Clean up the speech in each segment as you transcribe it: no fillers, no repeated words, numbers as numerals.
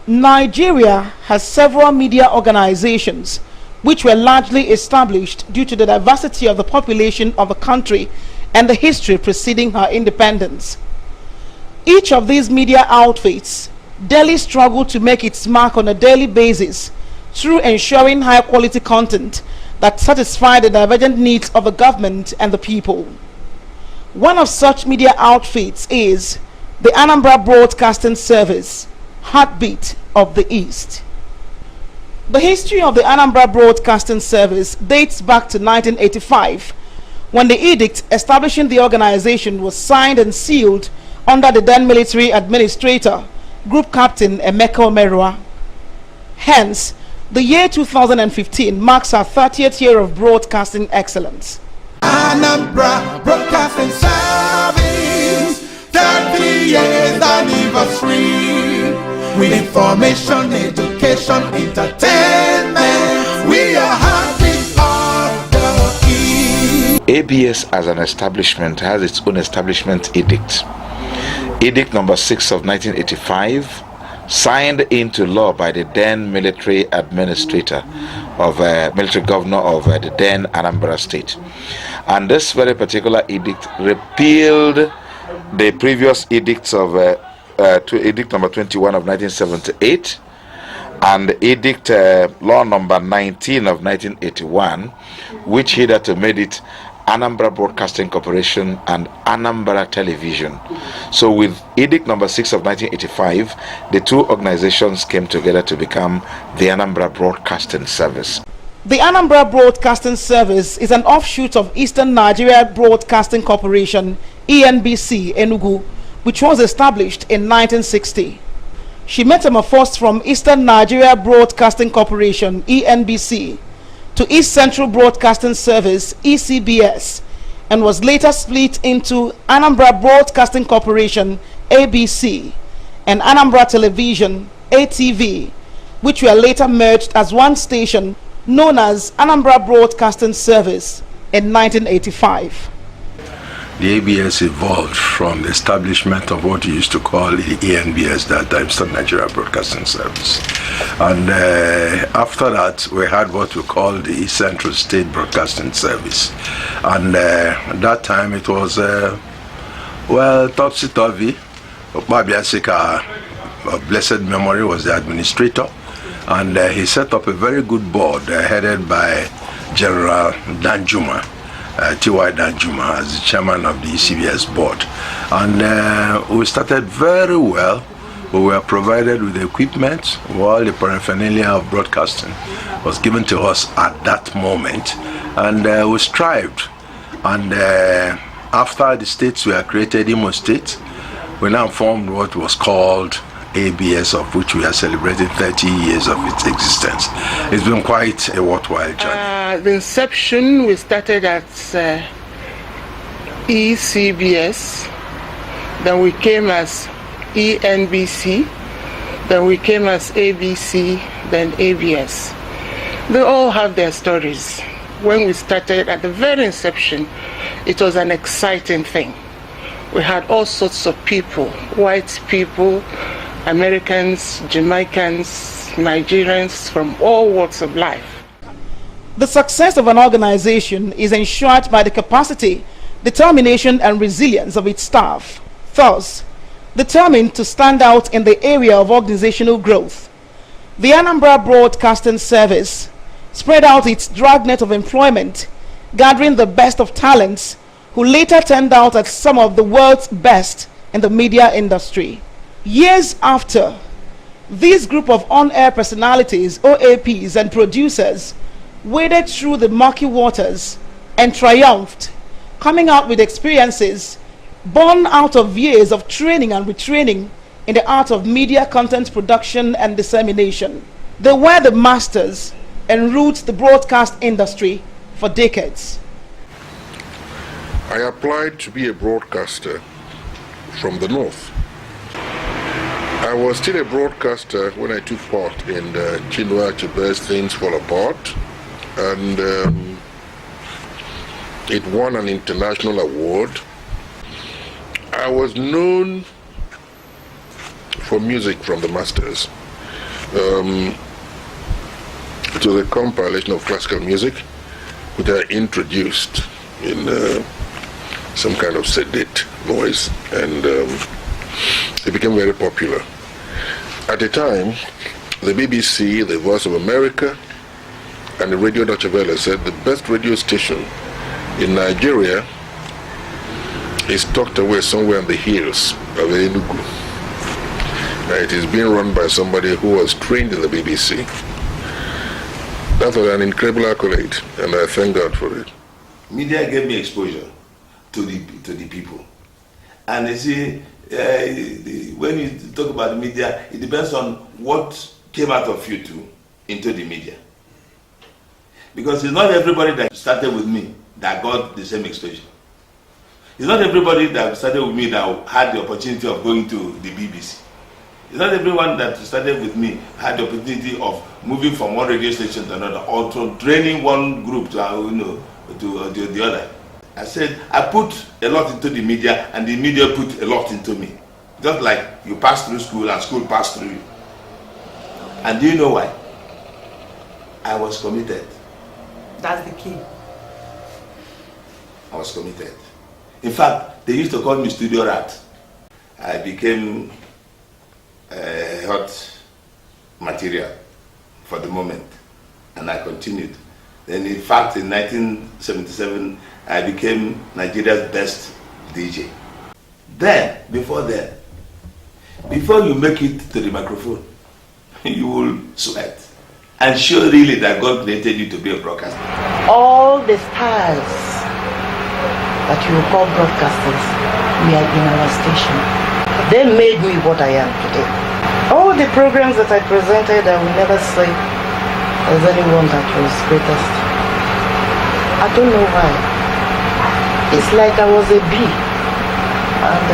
Nigeria has several media organizations which were largely established due to the diversity of the population of the country and the history preceding her independence. Each of these media outfits daily struggle to make its mark on a daily basis through ensuring high quality content that satisfy the divergent needs of the government and the people. One of such media outfits is the ANAMBRA Broadcasting Service, Heartbeat of the East. The history of the ANAMBRA Broadcasting Service dates back to 1985, when the edict establishing the organization was signed and sealed under the then military administrator, Group Captain Emeka Omerua. Hence, the year 2015 marks our 30th year of broadcasting excellence. ANAMBRA Broadcasting Service, 30 years anniversary. With information, education, entertainment, we are happy of the East. ABS as an establishment has its own establishment edict. Edict number 6 of 1985, signed into law by the then military administrator of military governor of the then Anambra State. And this very particular edict repealed the previous edicts of edict number 21 of 1978 and edict law number 19 of 1981, which hitherto made it Anambra Broadcasting Corporation and Anambra Television. So with edict number 6 of 1985, the two organizations came together to become the Anambra Broadcasting Service. The Anambra Broadcasting Service is an offshoot of Eastern Nigeria Broadcasting Corporation, ENBC, Enugu, which was established in 1960. She metamorphosed from Eastern Nigeria Broadcasting Corporation, ENBC, to East Central Broadcasting Service, ECBS, and was later split into Anambra Broadcasting Corporation, ABC, and Anambra Television, ATV, which were later merged as one station known as Anambra Broadcasting Service in 1985. The ABS evolved from the establishment of what we used to call the ENBS, that time, Eastern Nigeria Broadcasting Service. And after that, we had what we call the East Central State Broadcasting Service. And that time it was, topsy-turvy. Okpabiasika, of blessed memory, was the administrator. And he set up a very good board headed by General Danjuma. T.Y. Danjuma as the chairman of the ECBS board. And we started very well. We were provided with the equipment. All the paraphernalia of broadcasting was given to us at that moment. And we strived. And after the states were created, Imo State, we now formed what was called ABS, of which we are celebrating 30 years of its existence. It's been quite a worthwhile journey. The inception, we started at ECBS, then we came as ENBC, then we came as ABC, then ABS. They all have their stories. When we started at the very inception, it was an exciting thing. We had all sorts of people, white people, Americans, Jamaicans, Nigerians, from all walks of life. The success of an organization is ensured by the capacity, determination, and resilience of its staff. Thus, determined to stand out in the area of organizational growth, the Anambra Broadcasting Service spread out its dragnet of employment, gathering the best of talents who later turned out as some of the world's best in the media industry. Years after, this group of on-air personalities, OAPs, and producers waded through the murky waters and triumphed, coming out with experiences born out of years of training and retraining in the art of media content production and dissemination. They were the masters and ruled the broadcast industry for decades. I applied to be a broadcaster from the north. I was still a broadcaster when I took part in the Chinua Achebe's Things Fall Apart, and it won an international award. I was known for music from the masters. It was a compilation of classical music which I introduced in some kind of sedate noise, and it became very popular. At the time, the BBC, the Voice of America, and the Radio Deutsche Welle said the best radio station in Nigeria is tucked away somewhere in the hills of Enugu. It is being run by somebody who was trained in the BBC. That was an incredible accolade, and I thank God for it. Media gave me exposure to the people. And you see, when you talk about the media, it depends on what came out of you into the media. Because it's not everybody that started with me that got the same exposure. It's not everybody that started with me that had the opportunity of going to the BBC. It's not everyone that started with me had the opportunity of moving from one radio station to another, or to training one group to the other. I said, I put a lot into the media, and the media put a lot into me. Just like you pass through school and school passed through you. And do you know why? I was committed. That's the key. I was committed. In fact, they used to call me studio rat. I became hot material for the moment, and I continued. Then in fact, in 1977, I became Nigeria's best DJ. Then, before you make it to the microphone, you will sweat and show really that God created you to be a broadcaster. All the stars that you call broadcasters were in our station. They made me what I am today. All the programs that I presented, I will never say there's anyone that was greatest. I don't know why. It's like I was a bee, and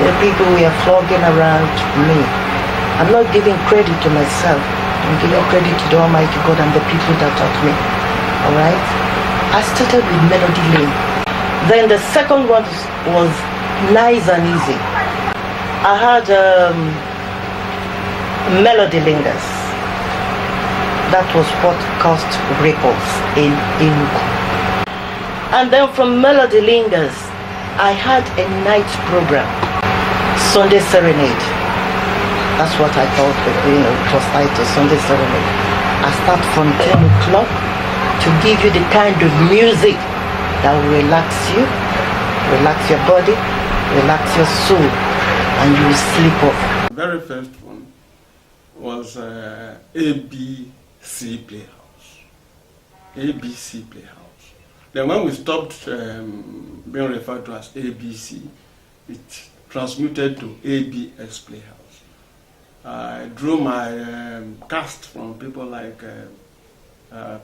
the people were flogging around me. I'm not giving credit to myself. I'm giving credit to the Almighty God and the people that taught me. Alright? I started with Melody Lane. Then the second one was Nice and Easy. I had Melody Lingers. That was what caused ripples in Enugu. And then from Melody Lingers, I had a night program, Sunday Serenade. That's what I thought, it was titled Sunday Serenade. I start from 10 o'clock to give you the kind of music that will relax you, relax your body, relax your soul, and you will sleep off. The very first one was ABC Playhouse. ABC Playhouse. Then when we stopped being referred to as ABC, it transmuted to ABS Playhouse. I drew my cast from people like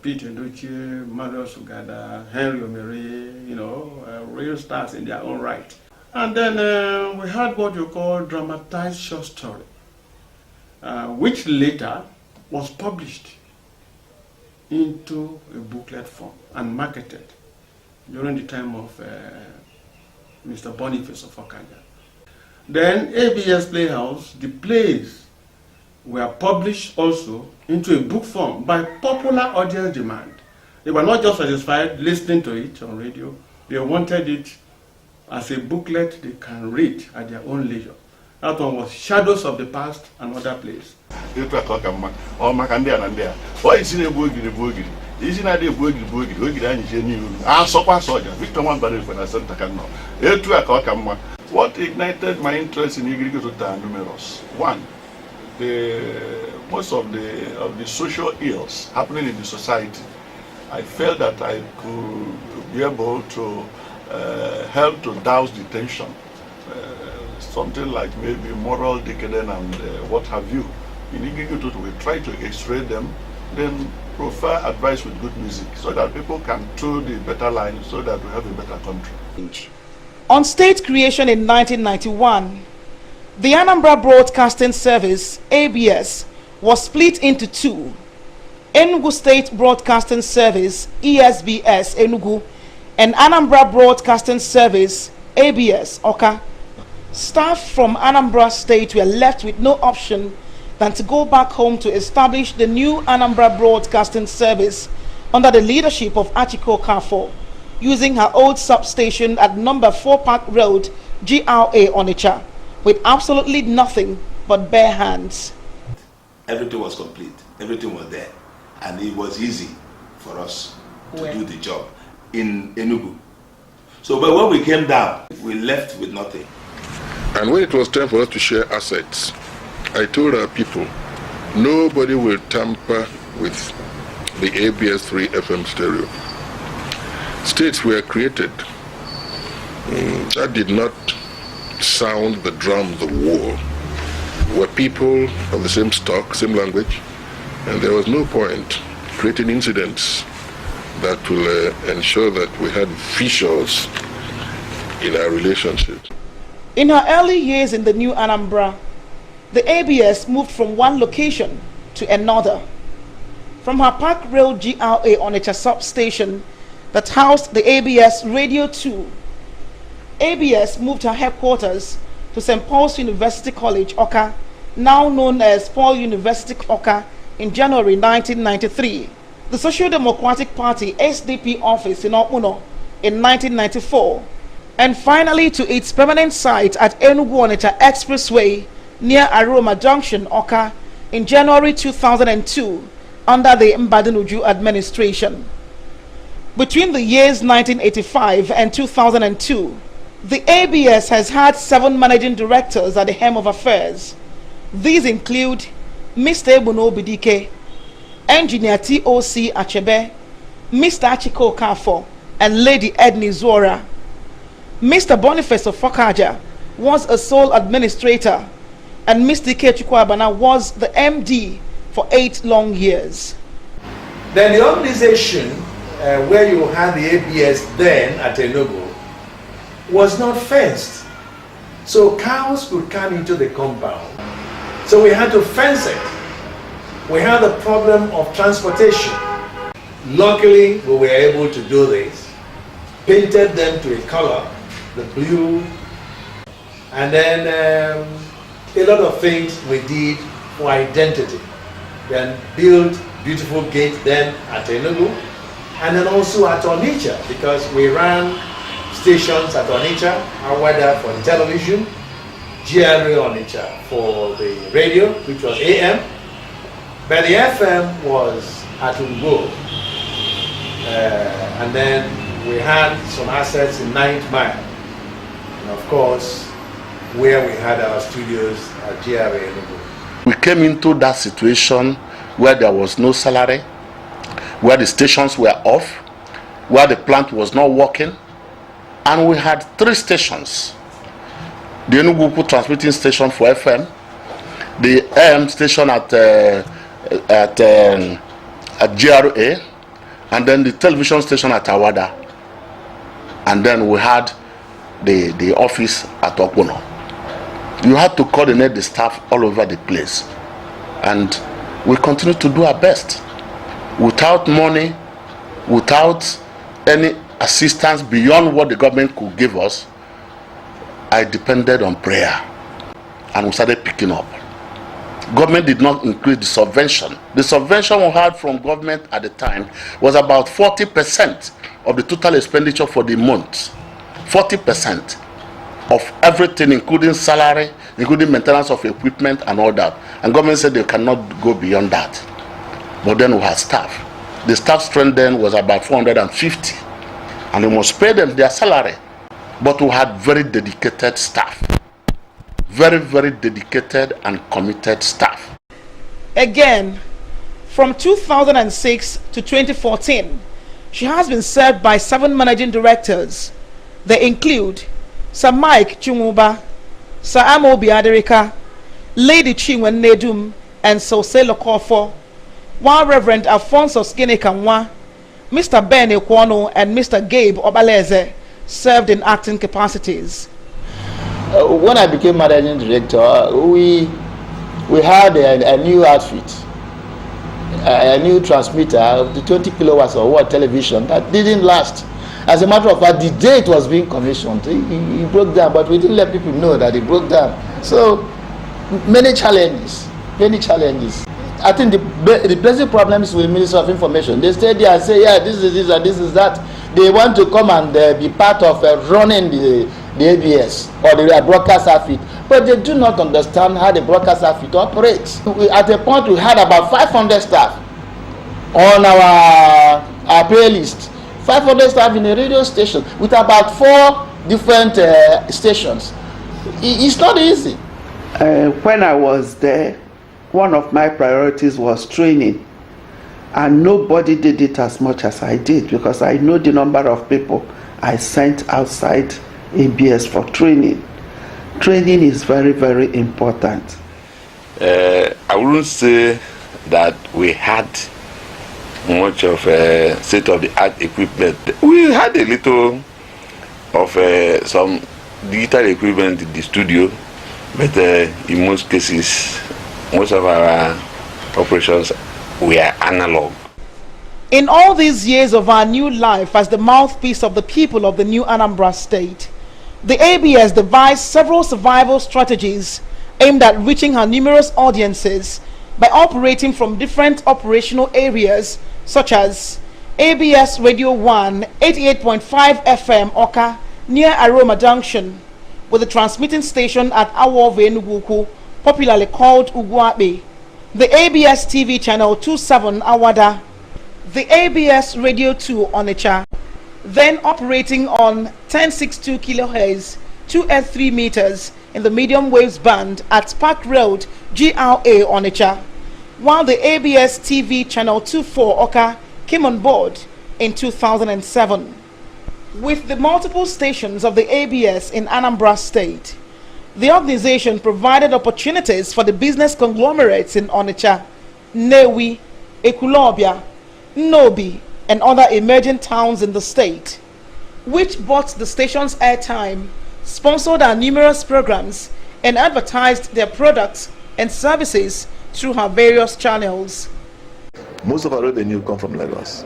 Peter Nduchie, Mario Sugada, Henry Omeri, real stars in their own right. And then we had what you call dramatized short story, which later was published into a booklet form and marketed during the time of Mr. Boniface of Okanja. Then ABS Playhouse, the plays were published also into a book form by popular audience demand. They were not just satisfied listening to it on radio, they wanted it as a booklet they can read at their own leisure. That one was Shadows of the Past and Other Plays. What ignited my interest in agriculture are numerous. One, most of the social ills happening in the society, I felt that I could be able to help to douse the tension. Something like maybe moral decadence and what have you. In agriculture, we try to x-ray them, then provide advice with good music so that people can toe the better line so that we have a better country. On state creation in 1991, the Anambra Broadcasting Service, ABS, was split into two. Enugu State Broadcasting Service, ESBS, Enugu, and Anambra Broadcasting Service, ABS, AWKA. Staff from Anambra State were left with no option than to go back home to establish the new ANAMBRA Broadcasting Service under the leadership of AWKA, using her old substation at number 4 Park Road, GRA, Onitsha, with absolutely nothing but bare hands. Everything was complete, everything was there, and it was easy for us to do the job in Enugu. So, but when we came down, we left with nothing. And when it was time for us to share assets, I told our people, nobody will tamper with the ABS3 FM stereo. States were created that did not sound the drums of war. Were people of the same stock, same language, and there was no point creating incidents that will ensure that we had fissures in our relationship. In her early years in the new ANAMBRA, the ABS moved from one location to another. From her Park Road GRA Onitsha substation that housed the ABS Radio 2, ABS moved her headquarters to St. Paul's University College, AWKA, now known as Paul University, AWKA, in January 1993. The Social Democratic Party SDP office in Okuno in 1994, and finally to its permanent site at Enugu-Onitsha Expressway near Aroma Junction, AWKA, in January 2002 under the Mbadinuju administration. Between the years 1985 and 2002, the ABS has had 7 managing directors at the helm of affairs. These include Mr. Ebuno Bidike, Engineer TOC Achebe, Mr. Achiko Kafo, and Lady Edney Zora. Mr. Boniface Ofakaja was a sole administrator, and Mr. Ike was the MD for 8 long years. Then the organization where you had the ABS then at Enugu was not fenced. So cows could come into the compound. So we had to fence it. We had the problem of transportation. Luckily, we were able to do this. Painted them to a color, the blue, and then a lot of things we did for identity. Then built beautiful gates then at Enugu, and then also at Onitsha, because we ran stations at Onitsha, Awada for the television, GRA Onitsha for the radio, which was AM, but the FM was at Ungo. And then we had some assets in 9th Mile, and of course, where we had our studios at GRA Enugu. We came into that situation where there was no salary, where the stations were off, where the plant was not working, and we had 3 stations. The Enugu transmitting station for FM, the AM station at GRA, and then the television station at Awada, and then we had the office at Okuno. You had to coordinate the staff all over the place, and we continue to do our best. Without money, without any assistance beyond what the government could give us, I depended on prayer, and we started picking up. Government did not increase the subvention. The subvention we had from government at the time was about 40% of the total expenditure for the month. 40% of everything, including salary, including maintenance of equipment and all that. And government said they cannot go beyond that. But then we had staff. The staff strength then was about 450. And we must pay them their salary. But we had very dedicated staff. Very, very dedicated and committed staff. Again, from 2006 to 2014, she has been served by 7 managing directors. They include Sir Mike Chumuba, Sir Amobi Aderika, Lady Chinwen Nedum, and Sose Lokofo, while Reverend Alfonso Skenekamwa, Mr. Ben Ekwono, and Mr. Gabe Obaleze served in acting capacities. When I became managing director, we had a new outfit, a new transmitter of the 20 kilowatts of watt television that didn't last. As a matter of fact, the day it was being commissioned, he broke down, but we didn't let people know that it broke down. So many challenges. many challenges. I think the basic problems with Ministry of Information, they stay there and say, yeah, this is this and this is that. They want to come and be part of running the ABS or the broadcast outfit, but they do not understand how the broadcast outfit operates. At a point, we had about 500 staff on our playlist. 500 staff in a radio station with about 4 different stations. It's not easy. When I was there, one of my priorities was training, and nobody did it as much as I did, because I know the number of people I sent outside ABS for training. Training is very, very important. I wouldn't say that we had much of state-of-the-art equipment. We had a little of some digital equipment in the studio, but in most cases, most of our operations were analog. In all these years of our new life as the mouthpiece of the people of the new Anambra state, the ABS devised several survival strategies aimed at reaching her numerous audiences by operating from different operational areas such as ABS Radio 1, 88.5 FM AWKA near Aroma Junction, with the transmitting station at AWKA, popularly called Ugwabe, the ABS TV channel 27 Awada, the ABS Radio 2 Onitsha, then operating on 1062 kHz, 283 meters in the medium waves band at Park Road, GRA Onitsha, while the ABS TV channel 24 AWKA came on board in 2007. With the multiple stations of the ABS in Anambra State, the organization provided opportunities for the business conglomerates in Onitsha, Nnewi, Ekulobia, Nnobi, and other emerging towns in the state, which bought the station's airtime, sponsored our numerous programs, and advertised their products and services through her various channels. Most of our revenue come from Lagos,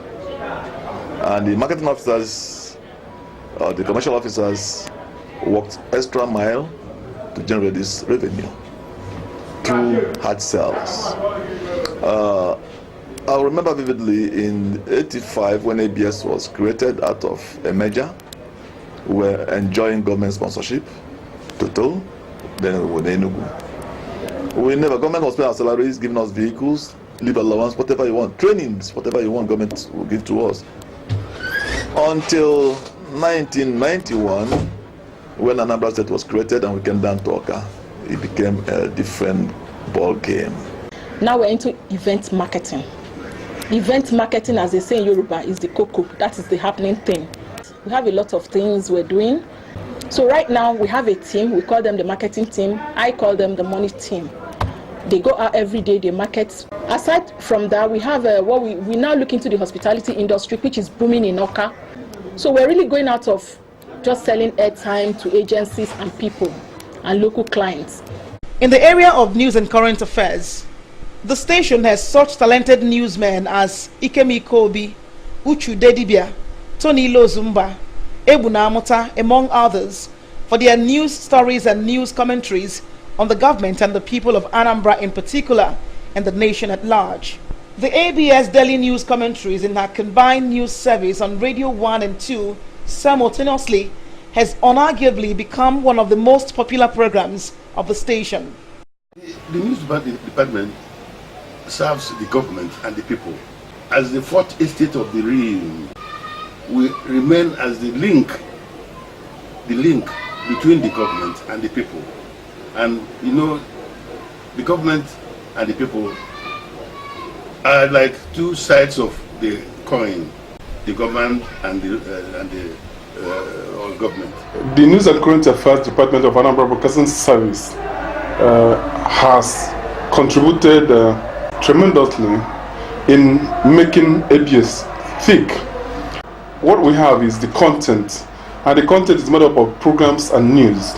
and the marketing officers, the commercial officers, worked extra mile to generate this revenue through hard sales. I remember vividly in '85 when ABS was created out of a merger. We were enjoying government sponsorship, total, then with Enugu. We never, government was paying our salaries, giving us vehicles, leave allowance, whatever you want, trainings, whatever you want, government will give to us. Until 1991, when Anambra State was created and we came down to AWKA, it became a different ball game. Now we're into event marketing. Event marketing, as they say in Yoruba, is the koko. That is the happening thing. We have a lot of things we're doing. So right now we have a team. We call them the marketing team. I call them the money team. They go out every day, they market. Aside from that, we have we now look into the hospitality industry, which is booming in AWKA. So we're really going out of just selling airtime to agencies and people and local clients. In the area of news and current affairs, the station has such talented newsmen as Ikemi Kobi, Uchu Dedibia, Tony Lozumba, Ebuna Amota, among others, for their news stories and news commentaries on the government and the people of Anambra in particular and the nation at large. The ABS daily news commentaries in her combined news service on Radio 1 and 2 simultaneously has unarguably become one of the most popular programs of the station. The news department serves the government and the people. As the fourth estate of the realm, we remain as the link between the government and the people. And you know, the government and the people are like two sides of the coin, the government and the government. The News and Current Affairs Department of Anambra Broadcasting Service has contributed tremendously in making ABS thick. What we have is the content, and the content is made up of programs and news.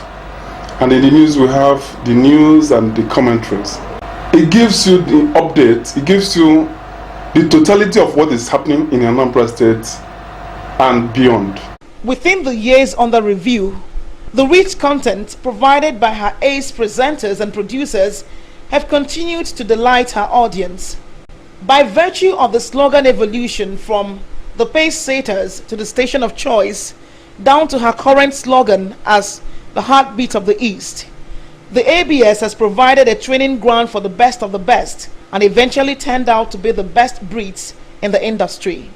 And in the news we have the news and the commentaries. It gives you the updates, it gives you the totality of what is happening in Anambra State and beyond. Within the years under review, the rich content provided by her ace presenters and producers have continued to delight her audience. By virtue of the slogan evolution from the pace setters to the station of choice, down to her current slogan as the heartbeat of the East, the ABS has provided a training ground for the best of the best and eventually turned out to be the best breeds in the industry.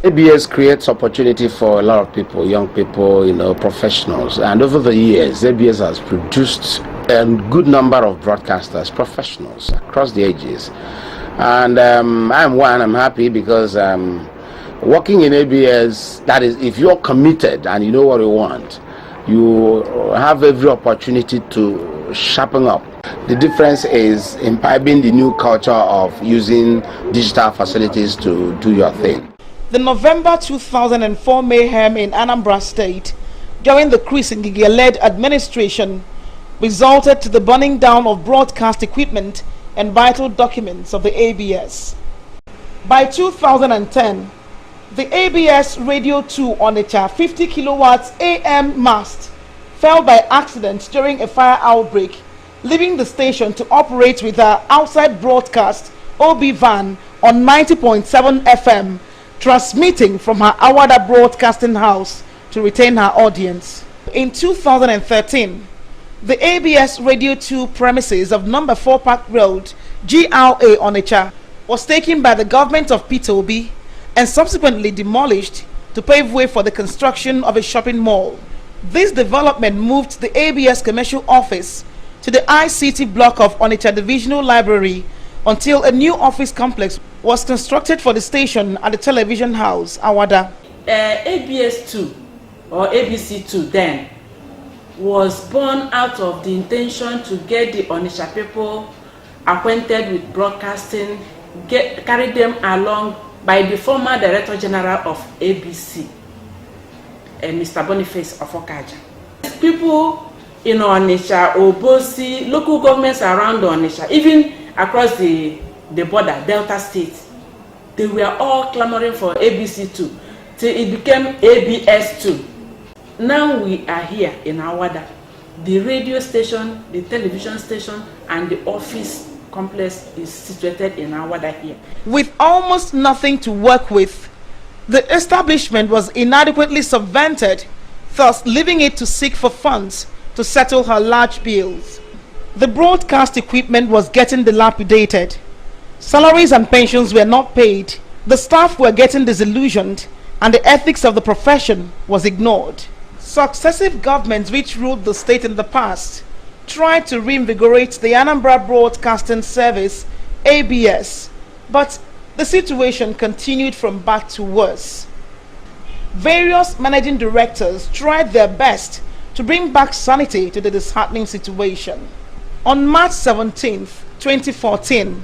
ABS creates opportunity for a lot of people, young people, professionals. And over the years, ABS has produced a good number of broadcasters, professionals across the ages. And I'm happy because working in ABS, that is, if you're committed and you know what you want, you have every opportunity to sharpen up. The difference is imbibing the new culture of using digital facilities to do your thing. The November 2004 mayhem in Anambra State during the Chris Ngige-led administration resulted to the burning down of broadcast equipment and vital documents of the ABS. By 2010, the ABS Radio 2 Onitsha 50 kilowatts AM mast fell by accident during a fire outbreak, leaving the station to operate with her outside broadcast OB van on 90.7 FM, transmitting from her Awada broadcasting house to retain her audience. In 2013, the ABS Radio 2 premises of number 4 Park Road, GRA Onitsha, was taken by the government of Peter Obi and subsequently demolished to pave way for the construction of a shopping mall. This development moved the ABS commercial office to the ICT block of Onitsha Divisional Library until a new office complex was constructed for the station at the television house, Awada. ABS2 or ABC2 then was born out of the intention to get the Onitsha people acquainted with broadcasting, carry them along by the former Director General of ABC, Mr. Boniface Ofokaja. People in Onitsha, Obosi, local governments around Onitsha, even across the border, Delta State, they were all clamoring for ABC2 till it became ABS2. Now we are here in Awada. The radio station, the television station, and the office complex is situated in Awada here. With almost nothing to work with, the establishment was inadequately subvented, thus leaving it to seek for funds to settle her large bills. The broadcast equipment was getting dilapidated. Salaries and pensions were not paid. The staff were getting disillusioned, and the ethics of the profession was ignored. Successive governments which ruled the state in the past tried to reinvigorate the Anambra Broadcasting Service, ABS, but the situation continued from bad to worse. Various managing directors tried their best to bring back sanity to the disheartening situation. On March 17, 2014,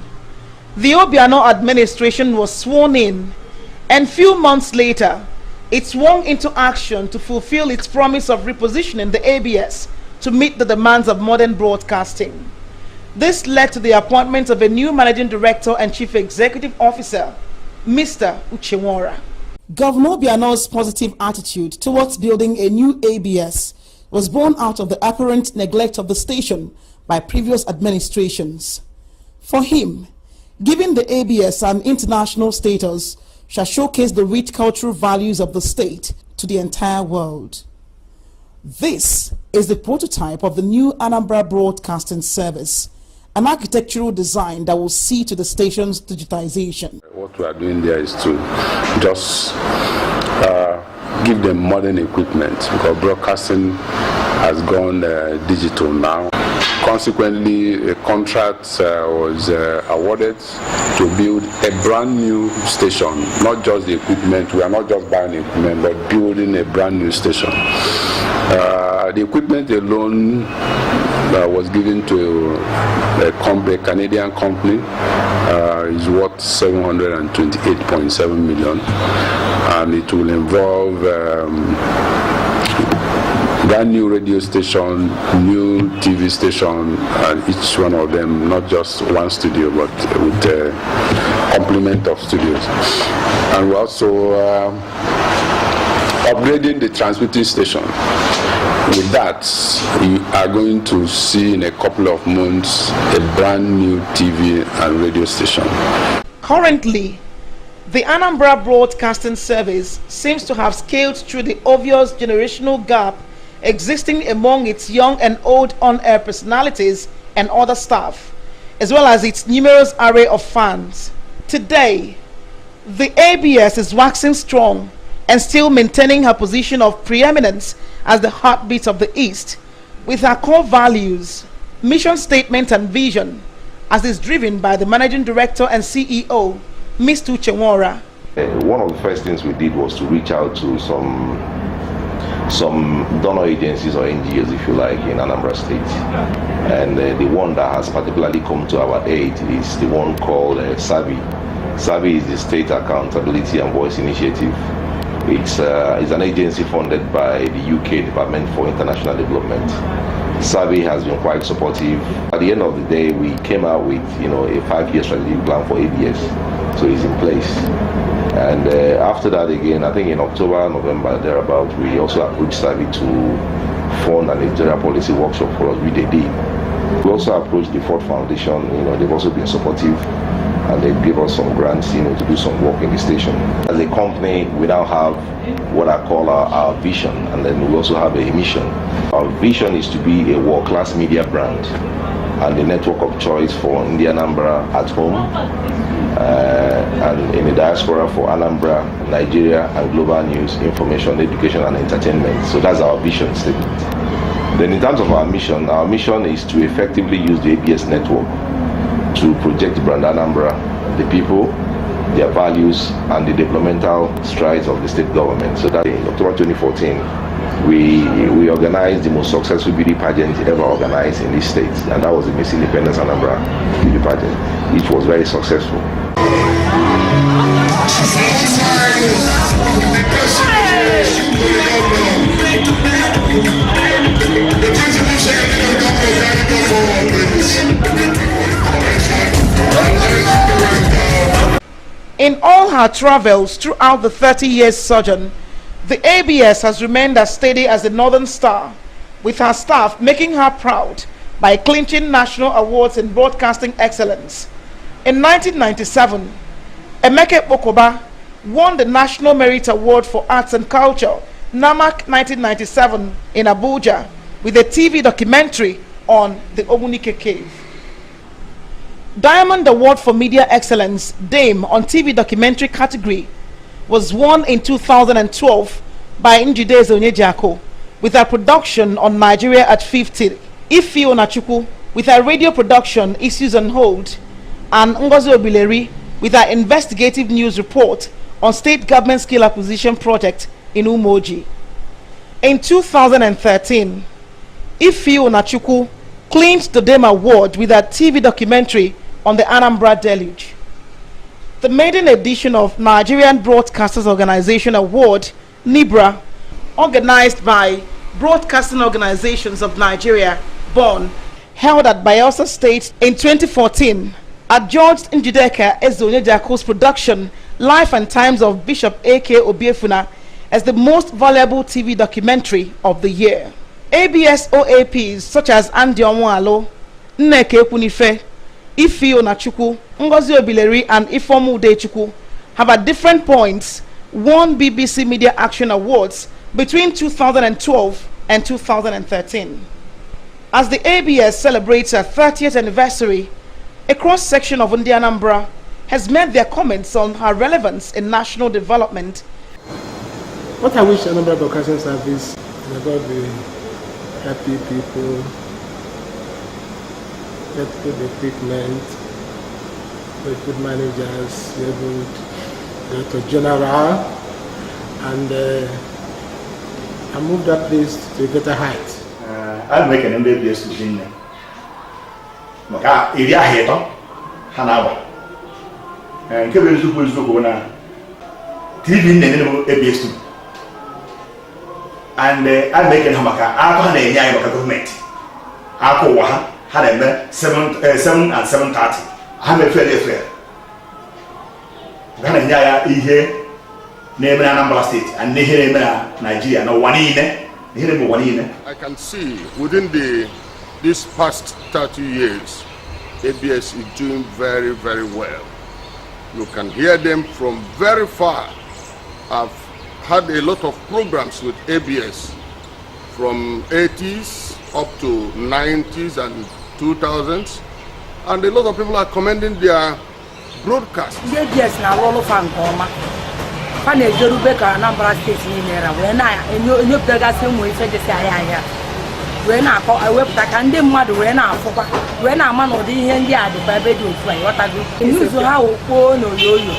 the Obiano administration was sworn in, and few months later, it swung into action to fulfill its promise of repositioning the ABS to meet the demands of modern broadcasting. This led to the appointment of a new managing director and chief executive officer, Mr. Uchenwara. Governor Obiano's positive attitude towards building a new ABS was born out of the apparent neglect of the station by previous administrations. For him, giving the ABS an international status shall showcase the rich cultural values of the state to the entire world. This is the prototype of the new Anambra Broadcasting Service, an architectural design that will see to the station's digitization. What we are doing there is to just give them modern equipment, because broadcasting has gone digital now. Consequently, a contract was awarded to build a brand new station, not just the equipment. We are not just buying equipment, but building a brand new station. The equipment alone was given to a Canadian company, is worth 728.7 million, and it will involve brand new radio station, new TV station, and each one of them not just one studio, but with a complement of studios. And we also upgrading the transmitting station. With that, you are going to see in a couple of months a brand new TV and radio station. Currently, the Anambra Broadcasting Service seems to have scaled through the obvious generational gap existing among its young and old on-air personalities and other staff, as well as its numerous array of fans. Today, the ABS is waxing strong and still maintaining her position of preeminence as the heartbeat of the East, with her core values, mission statement and vision, as is driven by the Managing Director and CEO, Mr. Uchenwora. One of the first things we did was to reach out to some donor agencies or NGOs, if you like, in Anambra State. And the one that has particularly come to our aid is the one called SAVI. SAVI is the State Accountability and Voice Initiative. It's an agency funded by the UK Department for International Development. SAVI has been quite supportive. At the end of the day, we came out with a 5-year strategic plan for ABS, so it's in place. And after that, again, I think in October, November, thereabout, we also approached SAVI to fund an editorial policy workshop for us, which they did. We also approached the Ford Foundation. They've also been supportive, and they gave us some grants, to do some work in the station. As a company, we now have what I call our vision, and then we also have a mission. Our vision is to be a world-class media brand and the network of choice for Indian Anambra at home and in the diaspora for Anambra, Nigeria, and global news, information, education, and entertainment. So that's our vision statement. Then in terms of our mission is to effectively use the ABS network to project the brand Anambra, the people, their values, and the developmental strides of the state government. So that in October 2014, we organized the most successful beauty pageant ever organized in this state, and that was the Miss Independence Anambra beauty pageant, which was very successful. In all her travels throughout the 30 years sojourn, the ABS has remained as steady as the Northern Star, with her staff making her proud by clinching national awards in broadcasting excellence. In 1997, Emeka Bokoba won the National Merit Award for Arts and Culture, NAMAC 1997, in Abuja, with a TV documentary on the Omunike Cave. Diamond Award for Media Excellence, DAME, on TV documentary category was won in 2012 by Njideze Onyejako with her production on Nigeria at 50, Ifi Onachukwu with her radio production Issues on Hold, and Ngozi Obileri with her investigative news report on state government skill acquisition project in Umoji. In 2013, Ifi Onachukwu clinched the DAME Award with her TV documentary on the Anambra Deluge. The maiden edition of Nigerian Broadcasters Organization Award, NIBRA, organized by Broadcasting Organizations of Nigeria, BON, held at Bayelsa State in 2014, adjudged Njideka Onyejaka's production Life and Times of Bishop A.K. Obiefuna as the most valuable TV documentary of the year. ABS OAPs such as Andy Onwalo, Nneke Ekwunife, Ifi Onachukwu, Ngozi Obileri, and Ifomu Udechukwu have at different points won BBC Media Action Awards between 2012 and 2013. As the ABS celebrates her 30th anniversary, a cross-section of Indian Anambra has made their comments on her relevance in national development. What I wish Anambra Broadcasting Service is about the happy people, get good equipment, with good managers, good Director General, and I moved that place to a better height. I'm making an ABS machine. Maka area head Hanawa. And Kevin Zuko is going to TV in the ABS too. And I'm making Hamaka, I can't a government. Ako Waha had a 7 and 7:30. I'm a fair. Gana Yaya here na-eme na Anambra State and n'ihe na-eme na Nigeria na ụwa niile ihe na-eme ụwa niile. I can see within these past 30 years, ABS is doing very, very well. You can hear them from very far. I've had a lot of programs with ABS from 80s up to 90s and 2000s, and a lot of people are commending their broadcast. ABS na rolo fan koma. Pane Jorube ka Anambra State ni nera. We na enyo daga se mo ife de se aya. We na ko wepụta ka ndị mmadụ we na afụkwa. We na ama na ụdị ihe ndị a dịkwa ebe dị otu a ịghọtago. News ha okpo na oyoyo.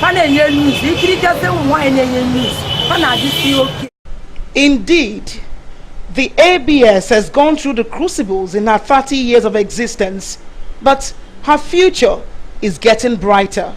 Pane enye news ikiri jase nwa enye news. Pane adisi okay. Indeed, the ABS has gone through the crucibles in her 30 years of existence, but her future is getting brighter.